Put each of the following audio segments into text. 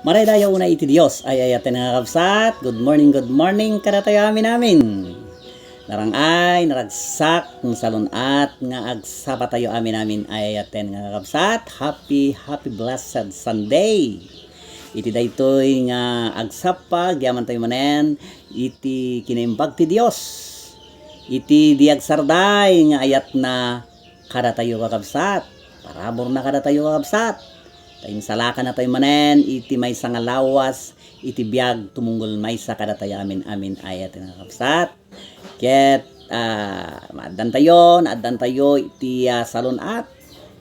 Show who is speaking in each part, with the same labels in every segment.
Speaker 1: Maray dayo una iti Diyos ay ayaten nga kabsat. Good morning kada tayo amin. Narangay, naragsak, ng salunat, nga agsapa tayo amin ay ayaten nga kabsat. Happy blessed Sunday. Iti daytoy nga agsapa, gyaman tayo manen, iti kinaimbag ti Diyos. Iti diagsarday nga ayat na kada tayo kakabsat. Parabor na kada tayo kakabsat. Tayong salaka na tayo manen, iti may sangalawas, iti biyag tumunggol may sa kada tayo amin ayat na kakabsat. Ket naaddan tayo iti salunat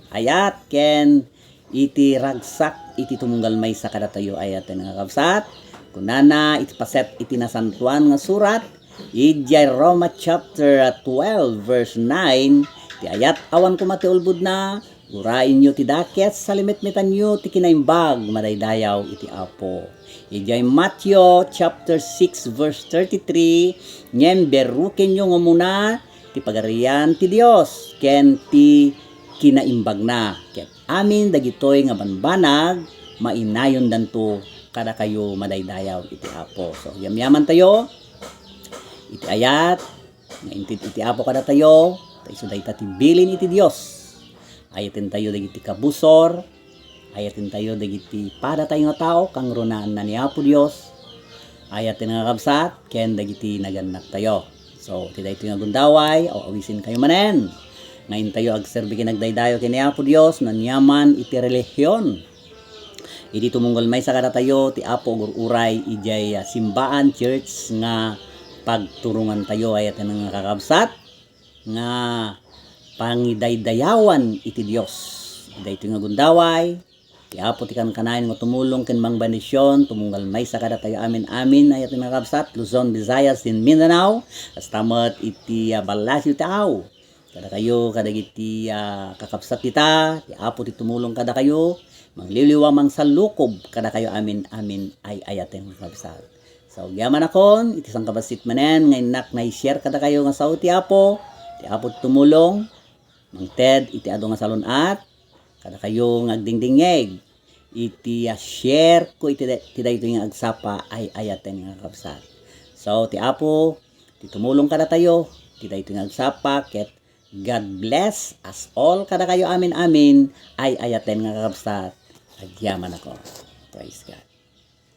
Speaker 1: ayat ken iti ragsak iti tumunggal may sa kada tayo ayat na kakabsat. Kunana iti paset iti nasantuan nga surat ijay Roma chapter 12 verse 9 ti ayat awan kumati ulbud na urain nyo ti daket salimit-mitan nyo ti kinaimbag madaydayaw iti Apo. Ijay Matthew chapter 6 verse 33 nyen beruken nyo nga muna ti pagarian ti Dios ken ti kinaimbag na ket amin dagitoy nga banbanag mainayon danto kada kayo madaydayaw iti Apo. So yamyaman tayo iti ayat nga intit iti Apo kada tayo tayo dayta ti bilin iti Dios. Ayatin tayo dagiti kabusor, ayatin tayo dagiti pada tayo nga tao kang runaan na ni Apo Dios. Ayatin nga kabsat ken dagiti naganak tayo. So ti daytoy nga gundaway o awisin kayo manen. Ngayon tayo agserbi ken nagdaydayo ken ni Apo Dios nanyaman iti relihiyon. Iti tumunggol may sa kada tayo ti Apo uray ijay simbaan church nga pagturungan tayo ayatin nga kakabsat nga pangidaydayawan iti Dios. Dayto nga gundaway ti Apo ti kankanayon nga tumulong ken mangbanisyon tumunggal may sa kada tayo amin ayat nga kabsat Luzon, Visayas, in Mindanao kastamet iti Balasyo tao kada kayo kadagiti kakabsat kita ti Apo ti tumulong kada kayo mangliliwa mang salukob kada kayo amin ay ayaten nga kabsat. So yaman akon iti sang kabasit manen nga inak na i-share kada kayo nga sao ti Apo tumulong Mang Ted, iti ado nga salunat, kada kayo ngagdingdingeg, iti share ko iti dayto nga agsapa ay ayaten nga kabsat. So, ti Apo, ti tumulong kada tayo, ti dayto nga agsapa, ket God bless us all kada kayo amin ay ayaten nga kabsat. Agyaman ako. Praise God.